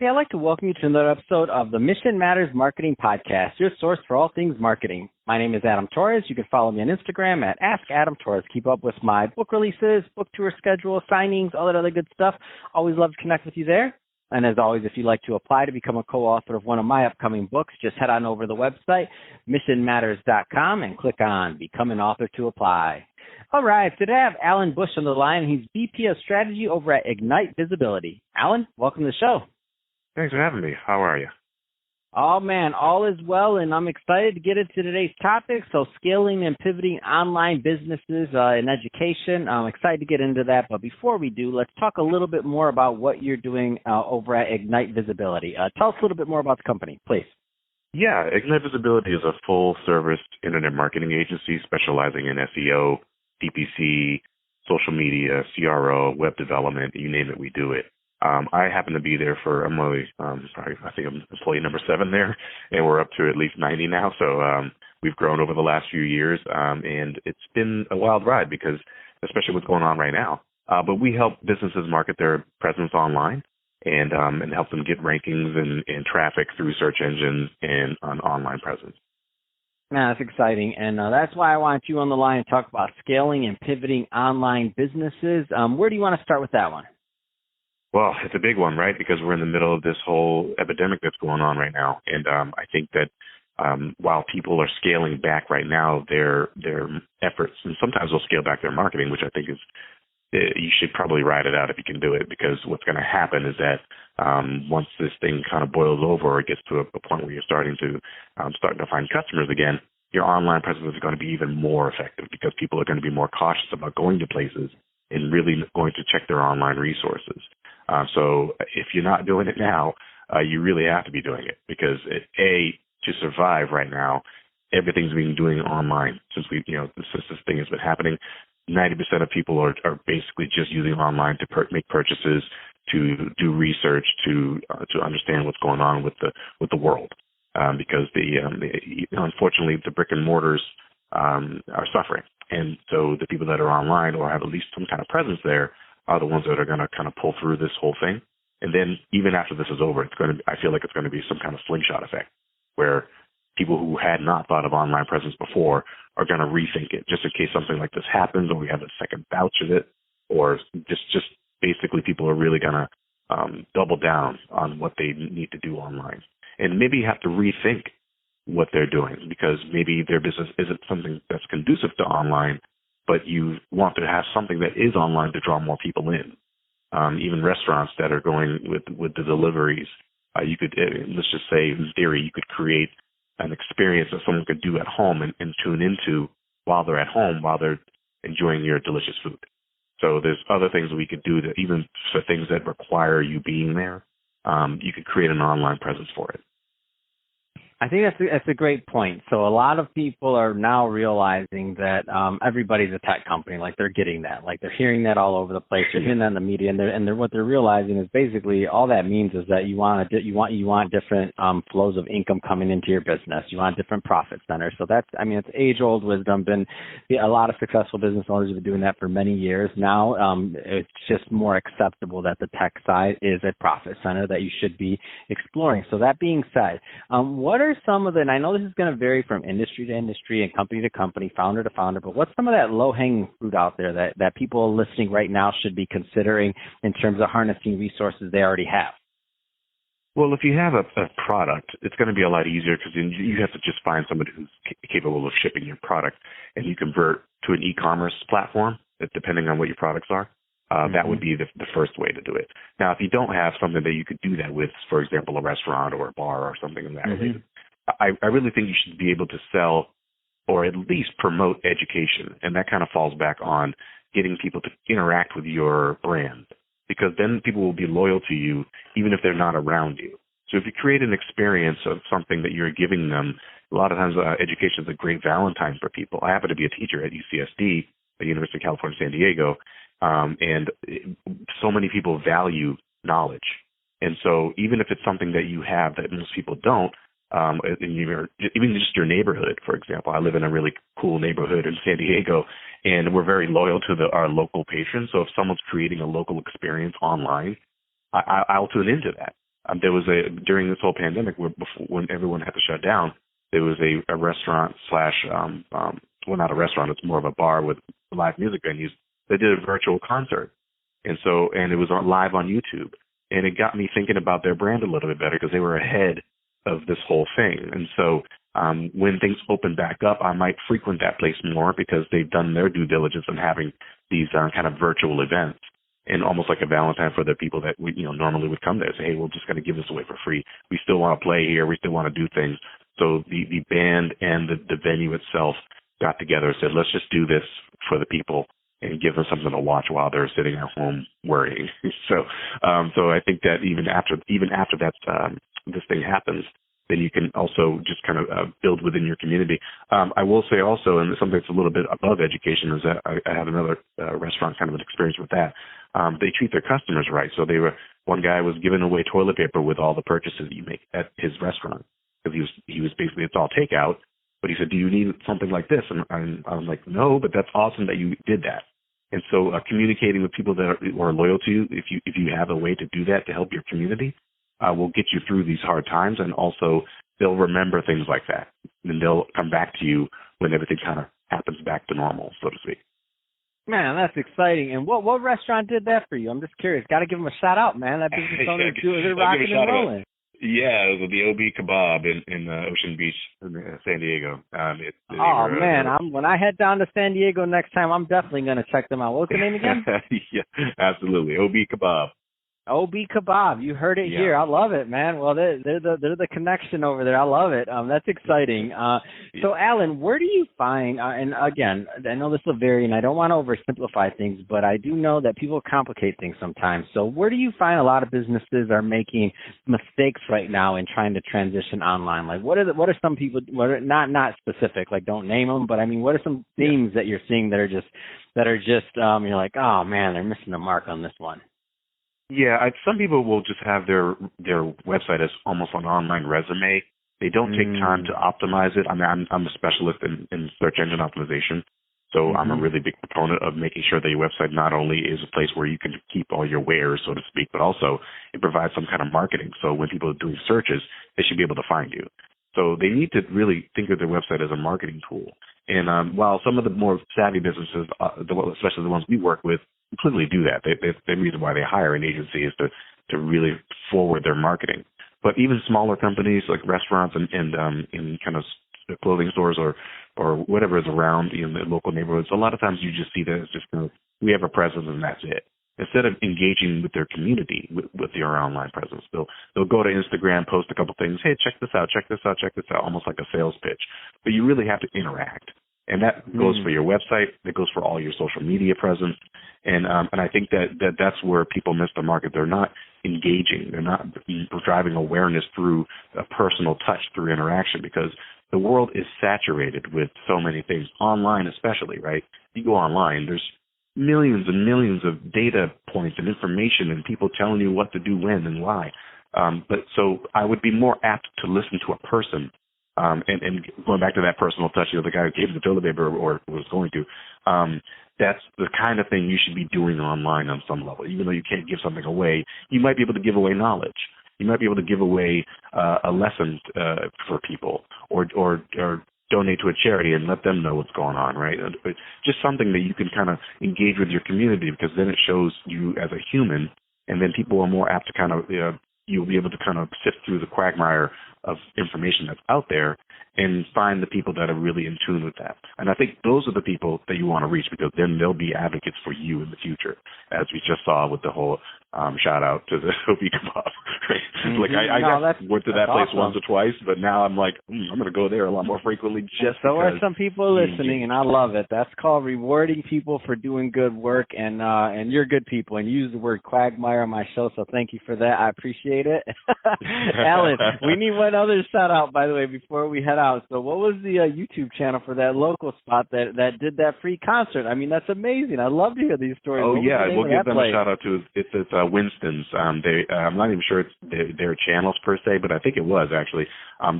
Hey, I'd like to welcome you to another episode of the Mission Matters Marketing Podcast, your source for all things marketing. My name is Adam Torres. You can follow me on Instagram at @AskAdamTorres. Keep up with my book releases, book tour schedule, signings, all that other good stuff. Always love to connect with you there. And as always, if you'd like to apply to become a co-author of one of my upcoming books, just head on over to the website, missionmatters.com, and click on Become an Author to apply. All right, today I have Alan Bush on the line. He's VP of Strategy over at Ignite Visibility. Alan, welcome to the show. Thanks for having me. How are you? Oh, man, all is well, and I'm excited to get into today's topic. So scaling and pivoting online businesses in education. I'm excited to get into that. But before we do, let's talk a little bit more about what you're doing over at Ignite Visibility. Tell us a little bit more about the company, please. Yeah, Ignite Visibility is a full-service internet marketing agency specializing in SEO, DPC, social media, CRO, web development, you name it, we do it. I happen to be there for, I think I'm employee number 7 there, and we're up to at least 90 now. So we've grown over the last few years, and it's been a wild ride because, especially what's going on right now. But we help businesses market their presence online and help them get rankings and traffic through search engines and an online presence. Man, that's exciting, and that's why I wanted you on the line to talk about scaling and pivoting online businesses. Where do you want to start with that one? Well, it's a big one, right? Because we're in the middle of this whole epidemic that's going on right now. And I think that while people are scaling back right now their efforts, and sometimes they'll scale back their marketing, which I think is, you should probably ride it out if you can do it, because what's going to happen is that once this thing kind of boils over or it gets to a point where you're starting to find customers again, your online presence is going to be even more effective because people are going to be more cautious about going to places and really going to check their online resources. So if you're not doing it now, you really have to be doing it because, to survive right now, everything's been doing online since this thing has been happening. 90% of people are basically just using online to make purchases, to do research, to understand what's going on with the world, because unfortunately the brick and mortars are suffering, and so the people that are online or have at least some kind of presence there are the ones that are going to kind of pull through this whole thing. And then even after this is over, I feel like it's going to be some kind of slingshot effect where people who had not thought of online presence before are going to rethink it just in case something like this happens or we have a second batch of it, or just basically people are really going to double down on what they need to do online. And maybe have to rethink what they're doing because maybe their business isn't something that's conducive to online, but you want to have something that is online to draw more people in. Even restaurants that are going with the deliveries, you could, let's just say in theory, you could create an experience that someone could do at home and tune into while they're at home, while they're enjoying your delicious food. So there's other things we could do that even for things that require you being there, you could create an online presence for it. I think that's a great point. So a lot of people are now realizing that everybody's a tech company. Like they're getting that. Like they're hearing that all over the place. They're hearing that in the media, and what they're realizing is basically all that means is that you want different flows of income coming into your business. You want different profit centers. So it's age-old wisdom. A lot of successful business owners have been doing that for many years now. It's just more acceptable that the tech side is a profit center that you should be exploring. So that being said, what are some of and I know this is going to vary from industry to industry and company to company, founder to founder, but what's some of that low-hanging fruit out there that people listening right now should be considering in terms of harnessing resources they already have? Well, if you have a product, it's going to be a lot easier because you have to just find somebody who's capable of shipping your product, and you convert to an e-commerce platform, depending on what your products are. That would be the first way to do it. Now, if you don't have something that you could do that with, for example, a restaurant or a bar or something in that related, I really think you should be able to sell or at least promote education. And that kind of falls back on getting people to interact with your brand, because then people will be loyal to you even if they're not around you. So if you create an experience of something that you're giving them, a lot of times education is a great Valentine for people. I happen to be a teacher at UCSD, the University of California, San Diego, and so many people value knowledge. And so even if it's something that you have that most people don't, even just your neighborhood, for example. I live in a really cool neighborhood in San Diego, and we're very loyal to our local patrons. So if someone's creating a local experience online, I'll tune into that. There was during this whole pandemic, when everyone had to shut down, there was a restaurant slash well, not a restaurant, it's more of a bar with live music venues. They did a virtual concert, and it was live on YouTube, and it got me thinking about their brand a little bit better because they were ahead of this whole thing. And so when things open back up, I might frequent that place more because they've done their due diligence in having these kind of virtual events, and almost like a Valentine for the people that we normally would come there. Say, hey, we're just going to give this away for free. We still want to play here. We still want to do things. So the band and the venue itself got together and said, let's just do this for the people and give them something to watch while they're sitting at home worrying. So I think that even after that this thing happens, then you can also just kind of build within your community. I will say also, and something that's a little bit above education, is that I had another restaurant kind of an experience with that. They treat their customers right. So one guy was giving away toilet paper with all the purchases that you make at his restaurant, because he was basically, it's all takeout. But he said, do you need something like this? And I'm like, no, but that's awesome that you did that. And so communicating with people that are loyal to you, if you have a way to do that to help your community, will get you through these hard times. And also they'll remember things like that. And they'll come back to you when everything kind of happens back to normal, so to speak. Man, that's exciting. And what restaurant did that for you? I'm just curious. Got to give them a shout out, man. That business owner is rocking and rolling. Yeah, it was the OB Kebab in Ocean Beach, in San Diego. When I head down to San Diego next time, I'm definitely going to check them out. What's the name again? Yeah, absolutely. OB Kebab. OB Kebab, you heard it here. I love it, man. Well, they're the connection over there. I love it. That's exciting. So, Alan, where do you find? And again, I know this will vary, and I don't want to oversimplify things, but I do know that people complicate things sometimes. So, where do you find a lot of businesses are making mistakes right now in trying to transition online? Like, what are some people? Not specific, like don't name them, but I mean, what are some themes that you're seeing that are just you're like, oh man, they're missing the mark on this one. Yeah, some people will just have their website as almost an online resume. They don't take time to optimize it. I mean, I'm a specialist in search engine optimization, so I'm a really big proponent of making sure that your website not only is a place where you can keep all your wares, so to speak, but also it provides some kind of marketing. So when people are doing searches, they should be able to find you. So they need to really think of their website as a marketing tool. And while some of the more savvy businesses, especially the ones we work with, completely do that. The reason why they hire an agency is to really forward their marketing. But even smaller companies like restaurants and in kind of clothing stores or whatever is around in the local neighborhoods, a lot of times you just see that it's just we have a presence and that's it. Instead of engaging with their community with your online presence, they'll go to Instagram, post a couple things. Hey, check this out, almost like a sales pitch. But you really have to interact, and that goes for your website. That goes for all your social media presence, and I think that's where people miss the market. They're not engaging. They're not driving awareness through a personal touch, through interaction, because the world is saturated with so many things online, especially. Right? You go online, there's millions and millions of data points and information and people telling you what to do when and why. But so I would be more apt to listen to a person. And going back to that personal touch, the guy who gave the toilet paper or was going to, that's the kind of thing you should be doing online on some level. Even though you can't give something away, you might be able to give away knowledge. You might be able to give away a lesson for people or donate to a charity and let them know what's going on, right? Just something that you can kind of engage with your community, because then it shows you as a human, and then people are more apt to kind of, you'll be able to kind of sift through the quagmire of information that's out there and find the people that are really in tune with that. And I think those are the people that you want to reach, because then they'll be advocates for you in the future, as we just saw with the whole shout out to the OB Kebab. Right? Like I went to that place once or twice, but now I'm like, I'm going to go there a lot more frequently. Just so are some people listening, and I love it. That's called rewarding people for doing good work, and you're good people, and you use the word quagmire on my show, so thank you for that. I appreciate it. Alan, we need one other shout out, by the way, before we head out. So what was the YouTube channel for that local spot that did that free concert? I mean, that's amazing. I love to hear these stories. Oh, yeah, we'll give them a shout out to. It's Winston's. I'm not even sure it's their channels per se, but I think it was actually.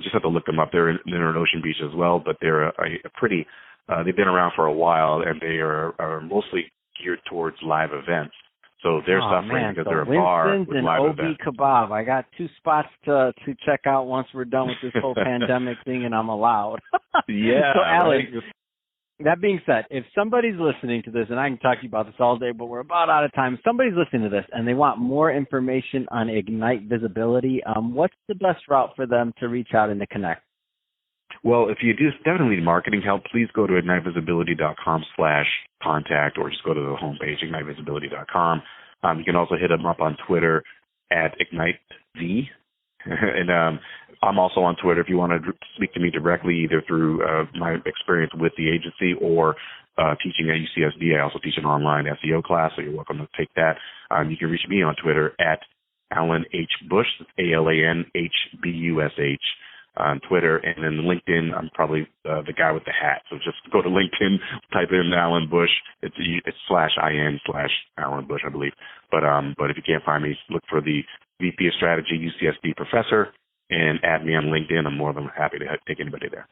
Just have to look them up. They're in Ocean Beach as well, but they're a pretty. They've been around for a while, and they are mostly geared towards live events. So they're suffering because they're a bar with live Winston's events. and OB Kebab. I got 2 spots to check out once we're done with this whole pandemic thing, and I'm allowed. Yeah. So, Alan, right? that being said, if somebody's listening to this, and I can talk to you about this all day, but we're about out of time. If somebody's listening to this and they want more information on Ignite Visibility, what's the best route for them to reach out and to connect? Well, if you do definitely need marketing help, please go to ignitevisibility.com/contact, or just go to the homepage, ignitevisibility.com. You can also hit them up on Twitter at IgniteV. And I'm also on Twitter if you want to speak to me directly, either through my experience with the agency or teaching at UCSD. I also teach an online SEO class, so you're welcome to take that. You can reach me on Twitter at Alan H. Bush, AlanHBush on Twitter, and then LinkedIn. I'm probably the guy with the hat. So just go to LinkedIn, type in Alan Bush. It's /IN/Alan Bush, I believe. But if you can't find me, look for the VP of Strategy, UCSD professor, and add me on LinkedIn. I'm more than happy to take anybody there.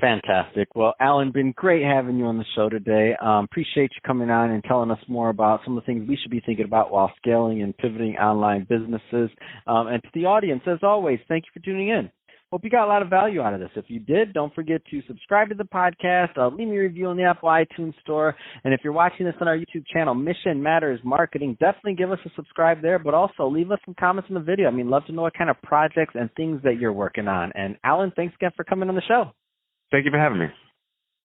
Fantastic. Well, Alan, been great having you on the show today. Appreciate you coming on and telling us more about some of the things we should be thinking about while scaling and pivoting online businesses. And to the audience, as always, thank you for tuning in. Hope you got a lot of value out of this. If you did, don't forget to subscribe to the podcast, leave me a review on the Apple iTunes Store, and if you're watching this on our YouTube channel, Mission Matters Marketing, definitely give us a subscribe there, but also leave us some comments in the video. I mean, love to know what kind of projects and things that you're working on. And Alan, thanks again for coming on the show. Thank you for having me.